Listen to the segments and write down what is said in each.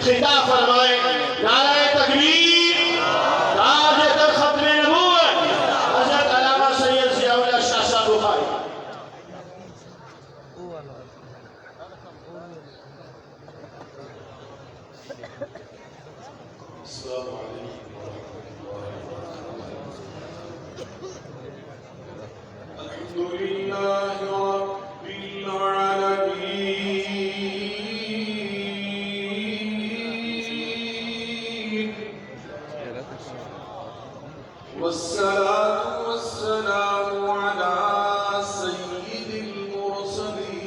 خطاب فرمائے نعرہ تکبیر تاج تر ختم نبوت حضرت علامہ سید ضیاء اللہ شاہ صاحب بخاری. السلام علیکم الحمد لله رب العالمين والصلاة والسلام على سيد المرسلين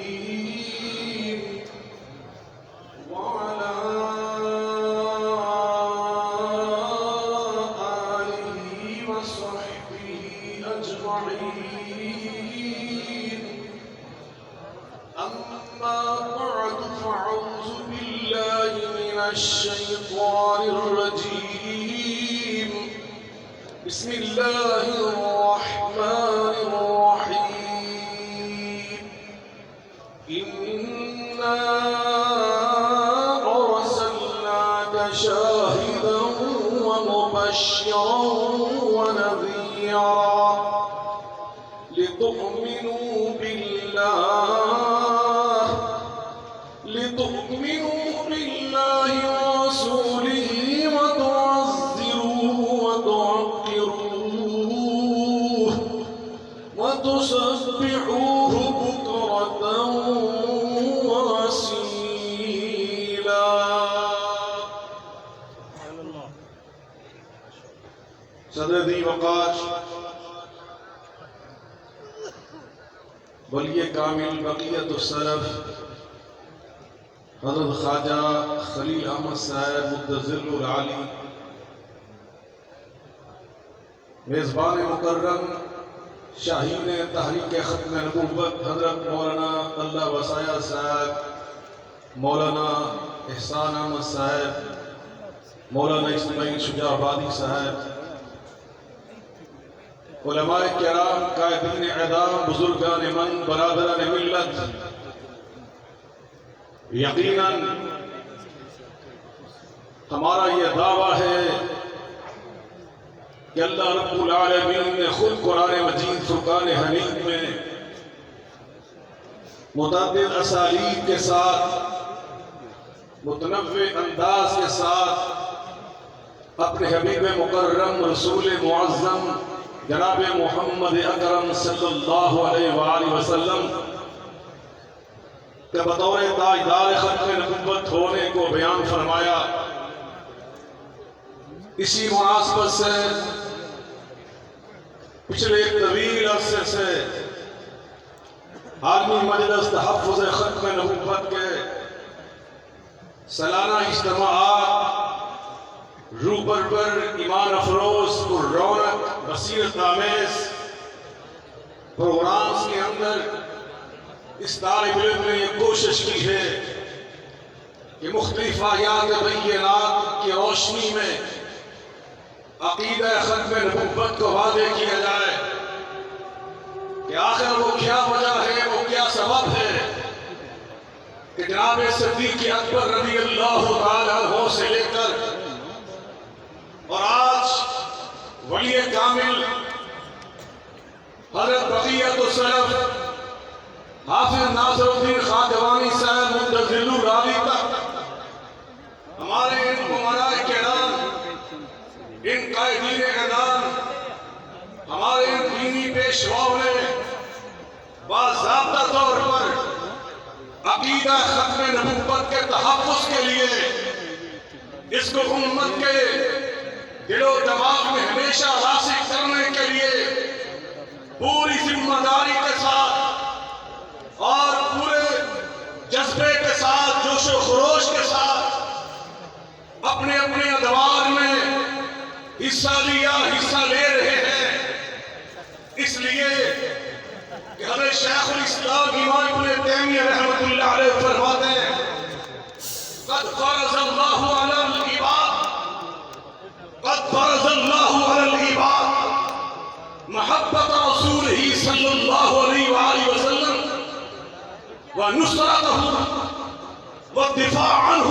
وعلى آله وصحبه أجمعين. أما بعد فأعوذ بالله من الشيطان الرجيم. بسم الله الرحمن الرحيم. إنا أرسلناك شاهدا ومبشرا ونذيرا لتؤمنوا بالله ورسوله وتعزروه وتوقروه وتسبحوه بكرة وأصيلا. صدر دی وقار ولی کامل بقیت السلف حضرت خواجہ خلیل احمد صاحب مدظل العالی، میزبان مکرم شاہین تحریک ختم نبوت حضرت مولانا اللہ وسایہ صاحب، مولانا احسان احمد صاحب، مولانا اسماعیل شجاع آبادی صاحب، علماء کرام، قائدین اعدام، بزرگان من، برادران ملت، یقیناً ہمارا یہ دعویٰ ہے کہ اللہ رب العالمین نے خود قرآن مجید فرقان حمید میں متعدد اسالیب کے ساتھ، متنوع انداز کے ساتھ اپنے حبیب مکرم رسول معظم جناب محمد اکرم صلی اللہ علیہ وآلہ وسلم کہ بطور تاجدار ختم نبوت ہونے کو بیان فرمایا. اسی مناسبت سے پچھلے ایک طویل عرصے سے عالمی مجلس تحفظ ختم نبوت کے سالانہ اجتماعات روح پرور، ایمان افروز اور رونق بصیرت آمیز پروگرامز کے اندر اس طالب علم نے یہ کوشش کی ہے کہ مختلف آیات بینات کی روشنی میں عقیدہ ختم نبوت کو واضح کیا جائے کہ آخر وہ کیا وجہ ہے، وہ کیا سبب ہے کہ جناب صدیق اکبر رضی اللہ تعالیٰ عنہ سے لے کر اور آج ولی کامل حضرت بقیت السلف حافظ ناصر الدین خواجوانی صاحب مدظل العالی تک ہمارے ان امراء کرام، ان قائدین اعدام، ہمارے ان دینی پیشواؤں نے باضابطہ طور پر عقیدہ ختم نبوت کے تحفظ کے لیے اس کو امت کے دل و دماغ میں ہمیشہ راسخ کرنے کے لیے پوری ذمہ داری کے ساتھ اور پورے جذبے کے ساتھ، جوش و خروش کے ساتھ اپنے اپنے ادوار میں حصہ لے رہے ہیں. اس لیے کہ حضرت شیخ الاسلام امام ابن تیمیہ رحمۃ اللہ علیہ فرماتے ہیں قد فرض اللہ علی العباد محبت رسولہ صلی اللہ علیہ وآلہ وسلم ونصرته والدفاع عنه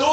2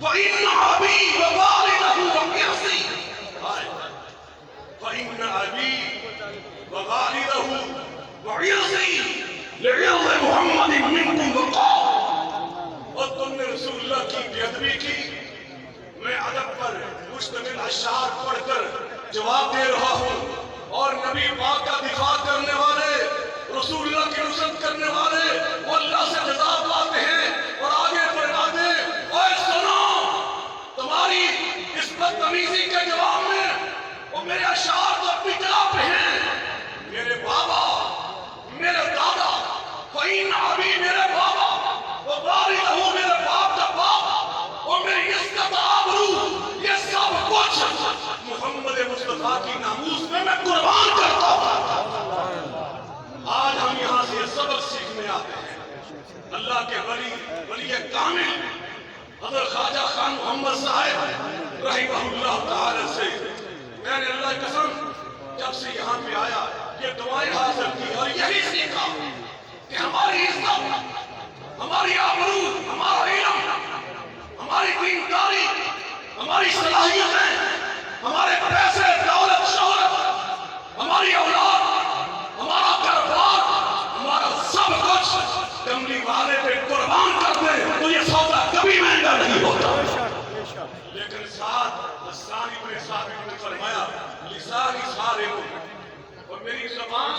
فإن أبي ووالده وعرضي فإن أبي ووالده وعرضي لعرض محمد منكم وقال. اور تم نے رسول اللہ کی بے ادبی کی. میں ادب پر مشتمل اشعار پڑھ کر جواب دے رہا ہوں، اور نبی پاک کا دفاع کرنے والے، رسول اللہ کی نصرت کرنے والے وہ اللہ سے جزا پاتے ہیں. اور آگے فرماتے ہیں اے سنو، تمہاری اس بدتمیزی کے جواب میں وہ میرے اشعار تو اپنی جگہ پہ ہیں. میرے بابا، میرے دادا، فإن أبي میرے بابا، ووالده میرے باپ کا باپ، اور میری عزت آبرو یہ سب کچھ محمد مصطفیٰ کی ناموس میں قربان کرتا ہوں. آج ہم یہاں سے سبق سیکھنے آتے ہیں اللہ کے ولی کامل حضرت خواجہ خان محمد صاحب رحمہ اللہ تعالی سے. میں نے اللہ کی قسم جب سے یہاں پہ آیا یہ دعائیں حاصل کی اور یہی سیکھا کہ ہماری عزت، ہماری آبرو، ہمارا علم، ہماری دینداری، ہماری صلاحیتیں، ہمارے پیسے، دولت، شہرت، ہماری اولاد، ہمارا کاروبار، ہمارا سب کچھ کملی والے پہ قربان کر دے تو یہ سودا کبھی مہنگا نہیں ہوتا. لیکن ساتھ لسانی بن ثابت نے فرمایا لسانی صارم، اور میری زبان،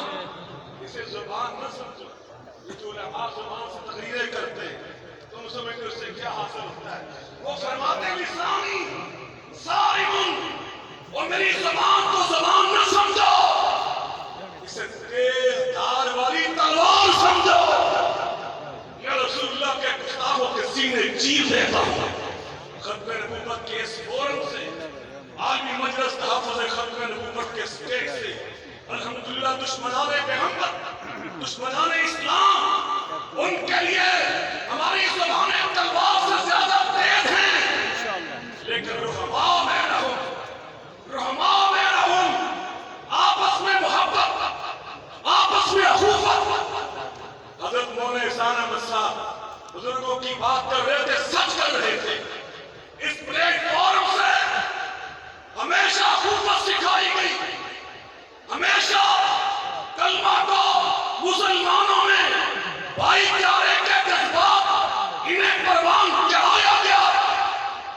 اسے زبان نہ سمجھو. یہ جو علماء زبان سے تقریریں کرتے تم سمجھتے اس سے کیا حاصل ہوتا ہے. وہ فرماتے لسانی صارم، اور میری زبان کو زبان نہ سمجھو، اسے تیز دھار والی تلوار سمجھو. میں رسول اللہ کے گستاخوں کے سینے چیر دیتا ہوں. ختم نبوت کے اس فورم سے، عالمی مجلس تحفظ ختم نبوت کے سٹیج سے الحمدللہ دشمنان پیغمبر، دشمنان اسلام، ان کے لیے ہماری زبانیں تلوار سے زیادہ تیز ہیں. لیکن رحماء بینہم، آپس میں محبت، آپس میں اخوت. حضرت مولانا احسان احمد صاحب بزرگوں کی بات کر رہے تھے، سچ کر رہے تھے. اس پلیٹ فارم سے ہمیشہ اخوت سکھائی گئی، ہمیشہ کلمہ کو مسلمانوں میں بھائی چارے کے جذبات انہیں پروان چڑھایا گیا.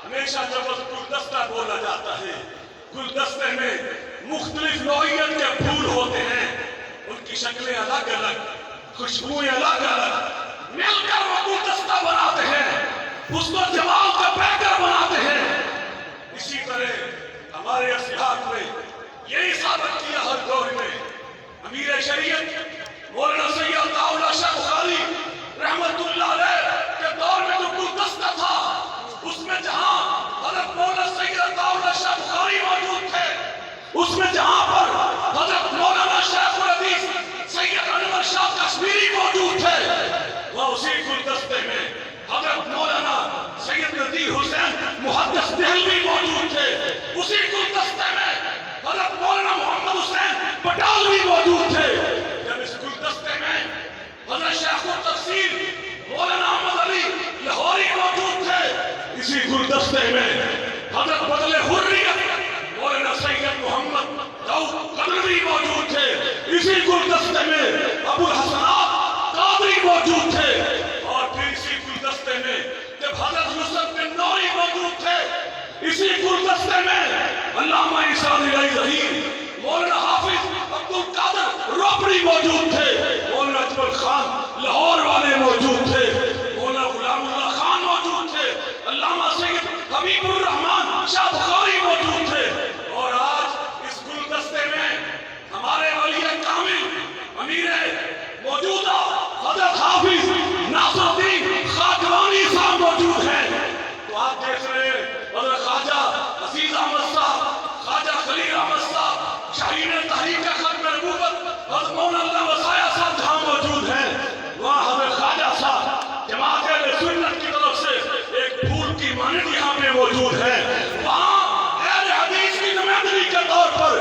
ہمیشہ جب گلدستہ بولا جاتا ہے، گلدستے میں مختلف نوعیت کے پھول ہوتے ہیں، ان کی شکلیں الگ الگ، خوشبوئیں الگ الگ، مل کر وہ گلدستہ بناتے ہیں، اس کو جمال کا پیکر بناتے ہیں. اسی طرح ہمارے اسلاف میں یہی ثابت کیا ہر دور میں. امیر شریعت مولانا سید عطاءاللہ شاہ بخاری رحمت اللہ علیہ کے دور میں جو گلدستہ تھا، اس میں جہاں حضرت مولانا سید عطاءاللہ شاہ بخاری موجود تھے، اس میں جہاں پر حضرت مولانا شیخ الحدیث سید انور شاہ کشمیری موجود تھے، وہ اسی گلدستے میں حضرت مولانا سید نذیر حسین محدث دہلوی موجود تھے. اسی گلدستے میں حضرت مولانا محمد حسین بٹالوی موجود تھے. جب اس گلدستے میں حضرت شیخ التفسیر مولانا احمد علی لاہوری موجود تھے، اسی گلدستے میں حضرت بدل حریت مولانا سید محمد داؤد قدروی موجود تھے. اسی گلدستے میں ابو الحسنات قادری موجود تھے. اور پھر اسی گلدستے میں جب حضرت یوسف بن نوری موجود تھے، اسی گلدستے میں علامہ عیسیٰ علیہ ظہیر، مولانا حافظ عبد القادر روپڑی موجود تھے، مولانا اجمل خان لاہور والے موجود تھے، مولانا غلام اللہ خان موجود تھے، علامہ سید حبیب الرحمان شاہ بخاری موجود تھے. اور آج اس گلدستے میں ہمارے ولی کامل امیر موجودہ حضرت حافظ ناصر الدین خاکوانی صاحب موجود ہیں. تو آپ دیکھ رہے ہیں حضرت خواجہ عزیز احمد صاحب، خواجہ خلیل احمد صاحب، شاہین تحریک ختم نبوت حضرت مولانا اللہ وصایا صاحب جہاں موجود ہیں، وہاں حضرت خواجہ صاحب جماعت اہل سنت کی طرف سے ایک پھول کی مانند یہاں پہ موجود ہے. وہاں اہل حدیث کی نمائندگی کے طور پر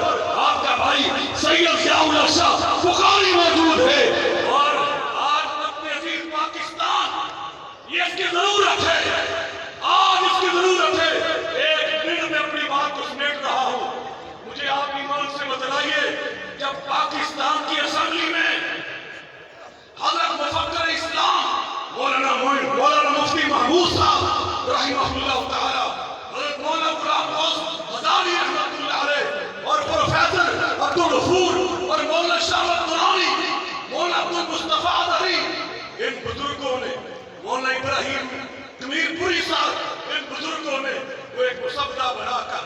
آپ کا بھائی سید ضیاء الحق شاہ بخاری موجود ہے. اور آج اپنے عزیز پاکستان اس کی ضرورت ہے، آج اس کی ضرورت ہے۔ ایک منٹ میں اپنی بات کو سمیٹ رہا ہوں۔ مجھے آپ ایمان سے بتلائیے، جب پاکستان کی اسمبلی میں حضرت مفکر اسلام مولانا مفتی محمود صاحب رحمہ اللہ تعالی، حضرت مولانا غلام غوث ہزاری رحمۃ اللہ علیہ، اور پروفیسر عبدالغفور اور مولانا شاہد نورانی، مولانا عبدالمصطفیٰ ادھری، ان بزرگوں نے، مولانا ابراہیم کمیر پوری صاحب، ان بزرگوں نے وہ ایک مسودہ بنا کر،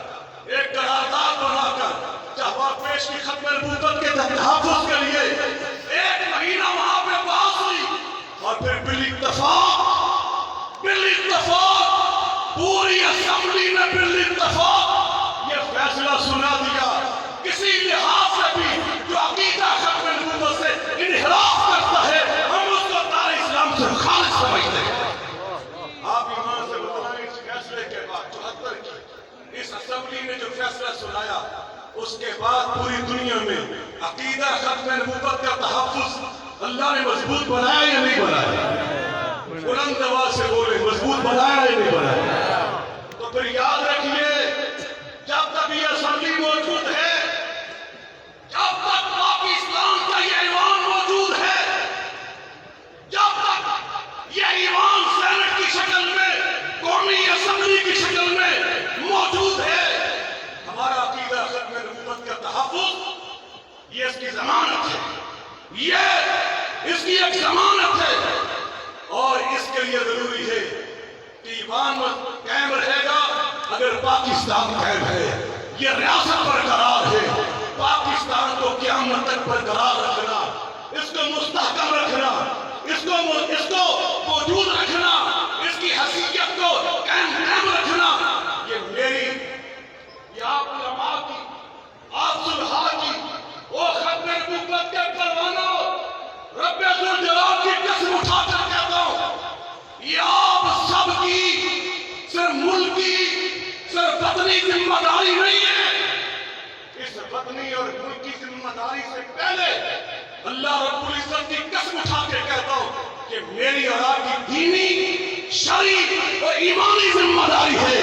ایک قرارداد بنا کر جہاں پیش کی ختم نبوت کے تحفظ کے لیے ایک مہینہ وہاں پہ بحث ہوئی، اور پھر بالاتفاق پوری اسمبلی نے بالاتفاق یہ فیصلہ سنا دیا، کسی لحاظ سے بھی جو عقیدہ ختم نبوت سے انحراف کرتا ہے ہم اس کو دار اسلام سے خالص سمجھتے ہیں۔ آپ ایمان سے بتائیں، اس فیصلے کے بعد 74 کی اس اسمبلی نے جو فیصلہ سنایا، اس کے بعد پوری دنیا میں عقیدہ ختم نبوت کا تحفظ اللہ نے مضبوط بنایا یا نہیں بنایا؟ بلند آواز سے بولے، مضبوط بنایا یا نہیں بنایا؟ تو پھر یاد رکھیے، جب تک یہ اسمبلی موجود ہے، جب تک پاکستان کا یہ ایوان موجود ہے، جب تک یہ ایوان سینٹ کی شکل میں، قومی اسمبلی کی شکل میں موجود ہے، ہمارا عقیدہ ختم نبوت کا تحفظ یہ اس کی ضمانت ہے، یہ اس کی ایک ضمانت ہے، اور اس کے لیے ضروری ہے کہ ایمان قائم رہے گا اگر پاکستان قائم ہے، یہ ریاست برقرار ہے، پاکستان کو قیامت تک برقرار رکھنا، اس کو مستحکم رکھنا، اس کو موجود رکھنا، اس کی حیثیت کو قائم رکھنا، یہ میری، یہ آپ علماء کی، آپ صلحاء کی، وہ ختم نبوت کے پروانوں، رب ذوالجلال کی قسم اٹھا کر کہتا ہوں، یہ آپ سب کی صرف ملکی، صرف وطنی ذمہ داری نہیں ہے، اس وطنی اور ملکی ذمہ داری سے پہلے اللہ رب العزت کی قسم اٹھا کے کہتا ہوں کہ میری اور آپ کی دینی، شرعی اور ایمانی ذمہ داری ہے،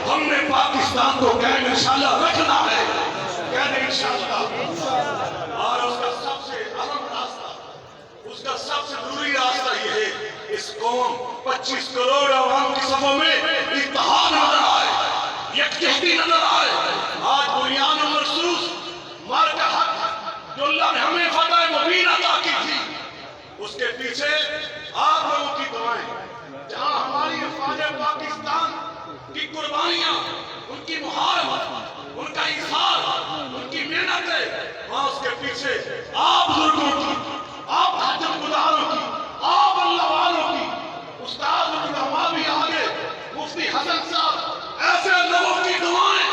ہم نے پاکستان کو قائم انشاءاللہ رکھنا ہے، کہتے ہیں انشاءاللہ، اور اس کا سب سے اہم راستہ، اس کا سب سے ضروری راستہ یہ ہے، اس قوم 25 کروڑ عوام کی صفوں میں اتحاد نظر آئے، یکجہتی نظر آئے۔ آج بنیان و مرصوص مار کا حق جو اللہ نے ہمیں فتح مبین عطا کی تھی، اس کے پیچھے آپ لوگوں کی دعائیں، جہاں ہماری افواج پاکستان کی قربانیاں، ان کی محاربت، ان کا اظہار، ان کی محنتیں، وہاں اس کے پیچھے آپ بزرگوں کی، آپ حجت گزاروں کی، آپ اللہ والوں کی، استاد علماء بھی آگے، مفتی حسن صاحب، ایسے لوگوں کی دعائیں،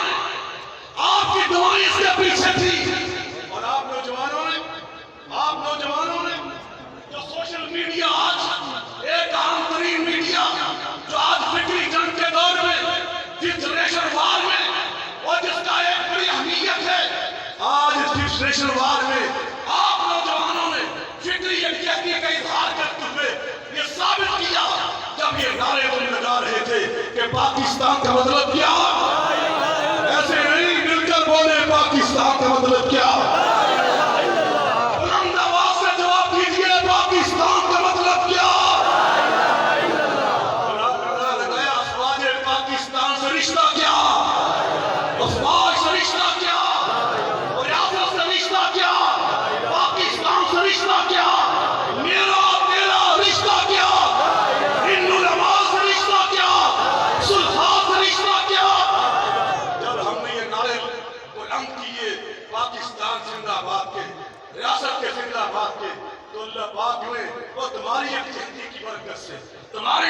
آپ کی دعائیں اس کے پیچھے تھی، اور آپ نوجوانوں نے جو سوشل میڈیا آج ایک عام ترین میڈیا جو آج فکری جنگ کے دور میں، جس جنریشن وار میں، اور جس کا ایک بڑی اہمیت ہے، آج اس جنریشن وار میں آپ نوجوانوں نے فکری یکجہتی کا اظہار کرتے ہوئے یہ ثابت کیا، جب یہ نعرے بلند لگا رہے تھے کہ پاکستان کا مطلب کیا، ایسے نہیں مل کر بولے پاکستان کا مطلب کیا، بلند آواز سے جواب دیجئے پاکستان کا مطلب کیا، لگایا افواج پاکستان سے رشتہ کیا، افواج سے رشتہ کیا، اور ریاست سے رشتہ کیا، پاکستان سے رشتہ کیا، میرا تیرا رشتہ کیا، ان علماء سے رشتہ کیا، صلحاء سے رشتہ کیا۔ جب ہم نے یہ نعرے بلند کیے پاکستان زندہ باد کے، ریاست کے زندہ باد کے، تو اللہ پاک نے وہ تمہاری یکجہتی کی برکت سے، تمہارے